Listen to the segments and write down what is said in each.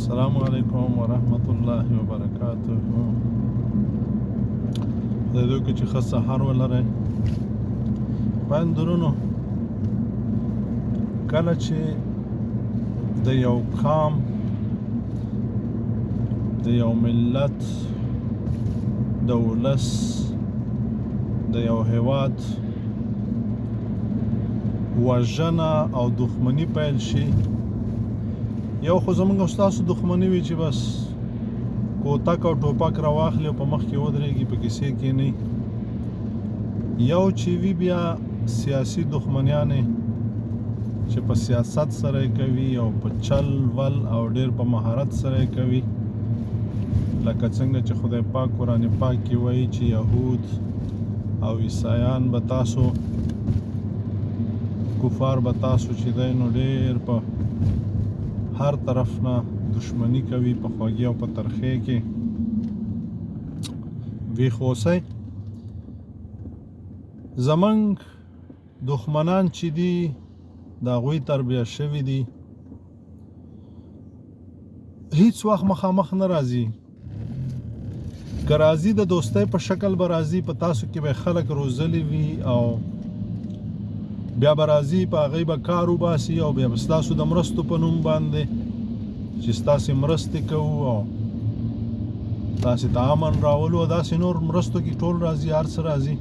السلام علیکم ورحمت الله وبرکاته. د دې کې چې ښه سهار ولرئ. بندرونو کله چې د یو قام د یو ملت د ولس د یو هیواد وژنه او دښمني پیل شي، یو خو زمونږ ستاسو دښمني وي چې بس کوتک او ټوپک راواخلي او په مخ کې ودرېږي، په کیسې کې نه. یو چې وي بیا سیاسي دښمنیانې چې په سیاست سره یې کوي او په چل ول او ډېر په مهارت سره یې کوي، لکه څنګه چې خدای پاک قرآن پاک کې وایي چې یهود او عیسایان به تاسو کفار به تاسو چې دی نو ډېر په هر طرف نه دشمنی کوي، په خوږی او په ترخې کې ویښ اوسئ. زمونږ دښمنان چې دي د هغوی تربیه شوي دي، هیڅ وخت مخامخ نه راځي. که راځي د دوستۍ په شکل به راځي، په تاسو کې به خلک روزلی وي او بیا به راځي، په هغې به کار وباسي او بیا به ستاسو د مرستو په نوم باندې چې ستاسې مرستې کوو او تاسې ته امن راولو او داسې نور مرستو کې ټول راځي، هر څه راځي.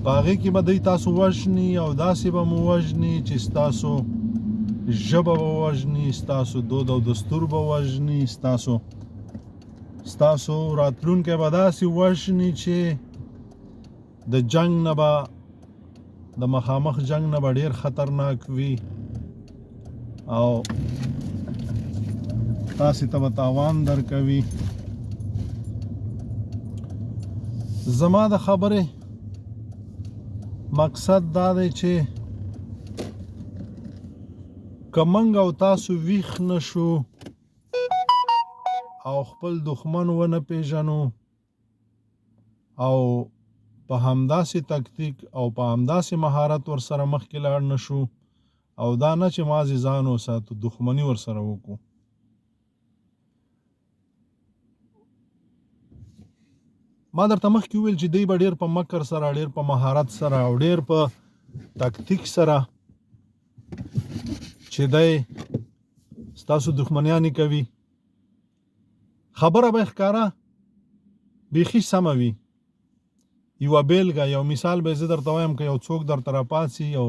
په هغې کې به دوی تاسو وژني او داسې به مو وژني چې ستاسو ژبه به وژني، ستاسو دود او دستور به وژني، ستاسو راتلونکی به داسې وژني چې د جنگ نه به د مخامخ جنگ نه به ډېر خطرناک وي او تاسې ته به تاوان درکوي. زما د خبرې مقصد دا دی چې که موږ او تاسو ویښ نه شو او خپل دښمن ونه پیژنو او په همداسې تکتیک او په همداسې مهارت ورسره مخکې لاړ نه شو او دا نه چې مازې ځان وساتو، دښمني ورسره وکړو. ما درته مخکې وویل چې دوی به ډېر په مکر سره، ډېر په مهارت سره او ډېر په تکتیک سره چې دی ستاسو دښمنیانې کوي. خبره به ښکاره بیخي سمه وي. یوه بیلګه، یو مثال به زه درته وایم، که یو څوک درته راپاڅي او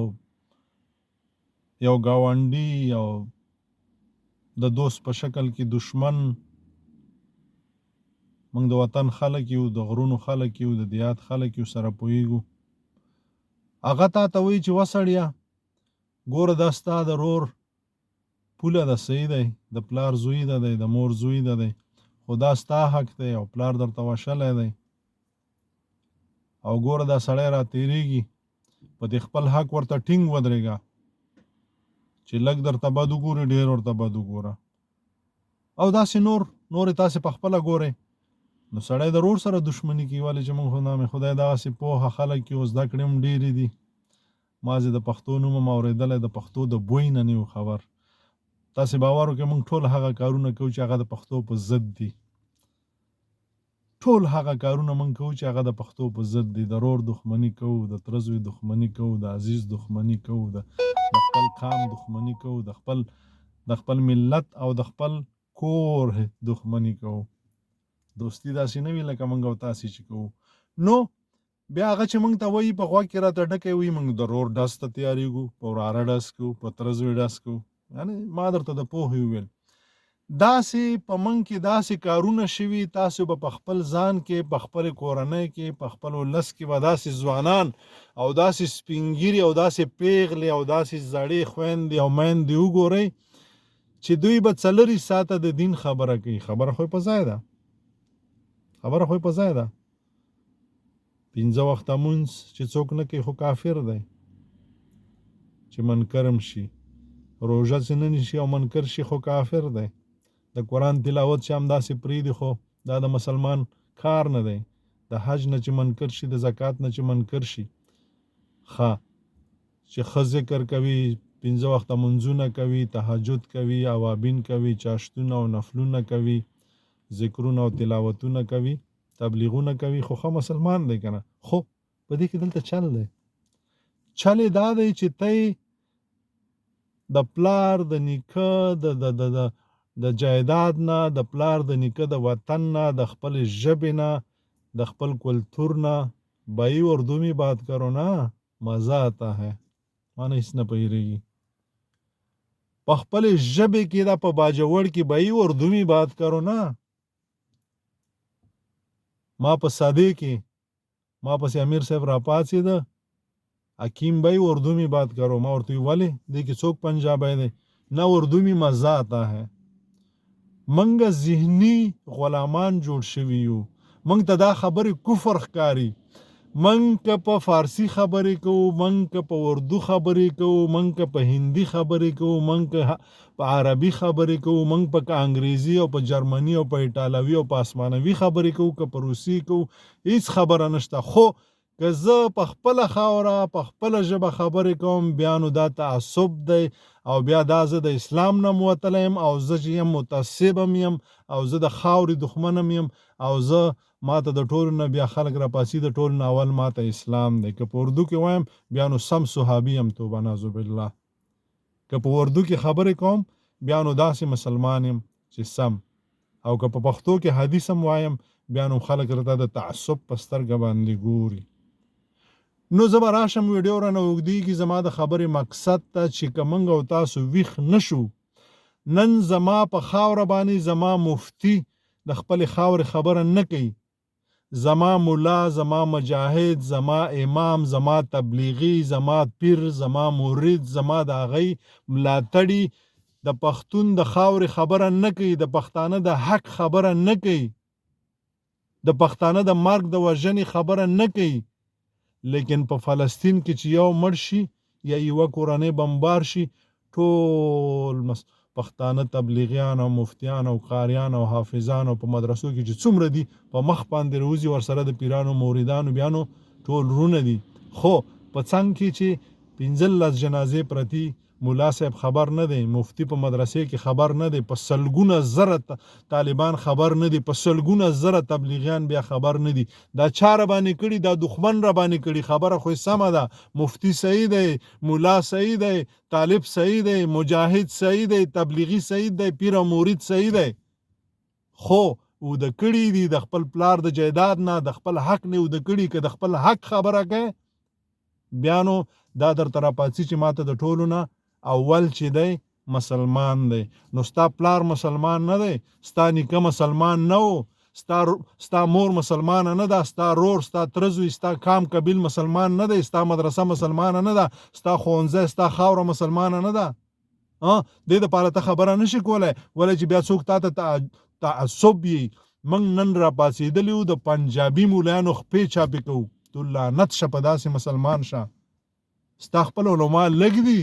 یو ګاونډي او د دوست په شکل کې دشمن، موږ د وطن خلک یو، د غرونو خلک یو، د دیات خلک یو، سره پوهېږو. هغه تا ته وایي چې وسړیه ګوره دا ستا د رور پوله ده، صحیح دی، د پلار زوی ده دی، د مور زوی ده دی، خو دا ستا حق دی او پلار درته وشلی دی او ګوره دا سړی را تېرېږي، په دې خپل حق ورته ټینګ ودرېږه چې لږ درته بد وګوري ډېر ورته بد وګوره او داسې نورې تاسې په خپله ګورئ. نو سړی د رور سره دښمني کوي، ولې چې موږ خو نام خدای دغسې پوهه خلک یو، زده کړې هم ډېرې دي. مازې د پښتو نوم هم اورېدلی، د پښتو د بوی نه یو خبر. تاسې باور وکړئ موږ ټول هغه کارونه کوو چې هغه د پښتو په ضد دي. ټول هغه کارونه موږ کوو چې هغه د پښتو په ضد دي. د رور دښمني کوو، د تره زوی دښمني کوو، د عزیز دښمني کوو، د خپل قام دښمني کوو، د خپل ملت او د خپل کور دښمني کوو. دوستي داسې نه وي لکه موږ او تاسې چې کوو. نو بیا هغه چې موږ ته وایي، په غوږ کې راته ډکی وي، موږ د رور ډز ته تیارېږو، په وراره ډز کوو، په تره زوی ډز کوو. یعنې ما درته د پوهې وویل، داسې په موږ کې داسې کارونه شوي، تاسو به په خپل ځان کې، په خپل کورنۍ کې، په خپل ولس کې به داسې ځوانان او داسې سپینګیري او داسې پیغلې او داسې زړې خویندې او میندې وګورئ چې دوی به 4 ساعته د دین خبره کوي. خبره خو په ځای ده، 5 وخته مونځ چې څوک نه کوي خو کافر دی، چې منکرم شي، روژه چې نه نیسي او منکر شي خو کافر دی. د قرآن تلاوت چې همداسې پرېږدي خو دا د مسلمان کار نه دی. د حج نه چې منکر شي، د زکات نه چې منکر شي، چې ښه ذکر کوي، 5 وخته منځونه کوي، تهجد کوي، اوابین کوي، چاشتونه او نفلونه کوي، ذکرونه او تلاوتونه کوي، تبلیغونه کوي، خو ښه مسلمان دی که نه. خو په دې کې دلته چل دی. چل یې دا دی چې ته د پلار د نیکه د جایداد نه، د پلار د نیکه د وطن نه، د خپل ژبې نه، د خپل کلتور نه بھائی اردو میں بات کرو نا مزه آتا ہے. مانه هیڅ نه پوهېږي په خپل ژبې کې دا په باجوړ کې بھائی اردو میں بات کرو نا. ما په ساده کې ما پسې امیر صاحب را پاڅېده، حکیم بھائی اردو میں بات کرو. ما ورته ولې دې کې څوک پنجابی دی؟ نه اردو میں مزه آتا ہے. منګه ذهني غلامان جوړ شوي یو. منګ ته دا خبرې کفر ښکاري. منګ که په فارسی خبرې کوو، منګ که په اردو خبرې کوو، منګ که په هندي خبرې کوو، منګ که په عربي خبرې کوو، منګ په انګریزي او په جرمني او په ایټالوي او په اسمانوي خبرې کوو، که په روسي کوو، هیڅ خبره نشته. خو که زه په خپله خاوره په خپله ژبه خبرې کوم، بیا نو دا تعصب دی او بیا دا زه د اسلام نه موتلی یم او زه چې یم متعصب هم یم او زه د خاورې دښمن هم یم او زه ماته د ټولو نه بیا خلک راپاسي د ټولو نه اول ماته اسلام دی. که په اردو کې وایم بیا نو سم صحابي یم، توبه نعوذ بالله. که په اردو کې خبرې کوم بیا نو داسې مسلمان یم چې سم، او که په پښتو کې حدیث هم وایم بیا نو خلک راته د تعصب په سترګه باندې ګوري. نو زه به راشم، ویډیو رانه اوږدېږي. زما د خبرې مقصد ته چې که موږ او تاسو ویښ نه شو، نن زما په خاوره باندې زما مفتي د خپلې خاورې خبره نه کوي، زما مولا، زما مجاهد، زما امام، زما تبلیغي، زما پیر، زما مرید، زما د هغې ملاتړي د پښتون د خاورې خبره نه کوي، د پښتانه د حق خبره نه کوي، د پښتانه د مرګ د وژنې خبره نه کوي. لیکن په فلسطین کې چې یو مړ شي یا یوه کورنۍ بمبار شي، ټول پښتانه تبلیغیان او مفتیان او قاریان او حافظان او په مدرسو کې چې څومره دي په مخ باندې روزي ورسره د پیرانو موریدانو بیانو ټول رونه دي. خو په څنګ کې چې 15 جنازې پرتی، مولا صاحب خبر نه دی، مفتی په مدرسې کې خبر نه دی، په سلګونه زره طالبان خبر نه دی، په سلګونه زره تبلیغیان بیا خبر نه دي. دا چا را باندې کړي؟ دا دښمن را باندې کړي. خبره خو سمه ده، مفتی صحیح دی، مولا صحیح دی، طالب صحیح دی، مجاهد صحیح دی، تبلیغي صحیح دی، پیر او مرید صحیح دی. خو او د کړي دي د خپل پلار د جایداد نه، د خپل حق نه او د کړي که د خپل حق خبره کوي، بیا نو دا درته راپاڅي چې ماته د ټولو نه اول چې دی مسلمان دی. نو ستا پلار مسلمان نه دی، ستا نیکه مسلمان نه و، ستا مور مسلمان نه ده، ستا رور، ستا ترزوی، ستا کام قبیل مسلمان نه دی، ستا مدرسه مسلمان نه ده، ستا ښوونځی، ستا خاوره مسلمان نه ده. دې دپاره ته خبره نشي کولی ولې چې بیا څوک تا ته تعصب یي. موږ نن راپاڅېدلي وو، د پنجابي مولایانو خپې چاپې کوو. تو لعنت شه په داسې مسلمان شه. ستا خپل علما لږ دي،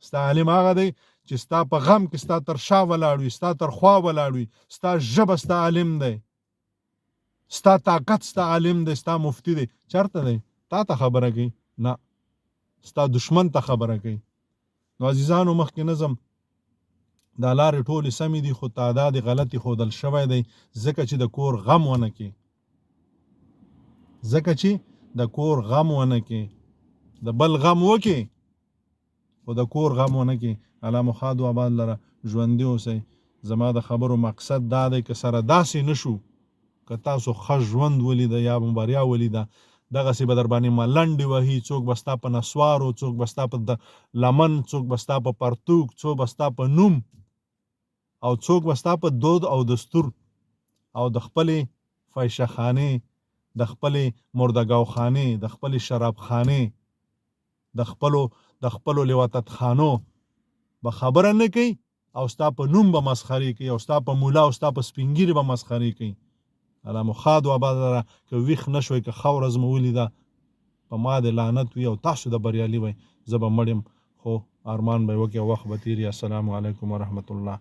ستا عالم هغه دی چې ستا په غم کې ستا تر شا ولاړ وي، ستا تر خوا ولاړ وي، ستا ژبه ستا عالم دی، ستا طاقت ستا عالم دی، ستا مفتی دی. چرته دی؟ تا ته خبره کوي؟ نه، ستا دشمن ته خبره کوي. نو عزیزانو مخکې نظم دا لارې ټولې سمې دي، خو تعداد غلطي ښودل شوی دی ځکه چې د کور غم ونه کړي، ځکه چې د کور غم ونه کړي. د بل غم وکړي خو د کور غم ونه کړي. الله مخاد و آباد لره ژوندي اوسئ. زما د خبرو مقصد دا دی که سره داسې نشو، که تاسو ښه ژوند ولیده یا بریا ولیده، دغسې به در باندې ملنډې وهي. څوک به ستا په نسوارو، څوک به ستا په لمن، څوک به ستا په پرتوګ، څوک به ستا په نوم، او څوک به ستا په دود او دستور او د خپلې فحشه خانې، د خپلې مردګاو خانې، د خپلې شراب خانې، د خپلو لواطت خانو به خبره نه کوي او ستا په نوم به مسخرې کوي او ستا په مولا او ستا په سپینګیري به مسخرې کوي. الله مخاد و آباد لره که ویښ نه شوئ، که ښه ورځ مو ولیده، په ما د لعنت وي او تاسو د بریالي وئ. زه به مړ یم خو ارمان به یې وکړي او وخت به تېر وي. السلام علیکم ورحمة الله.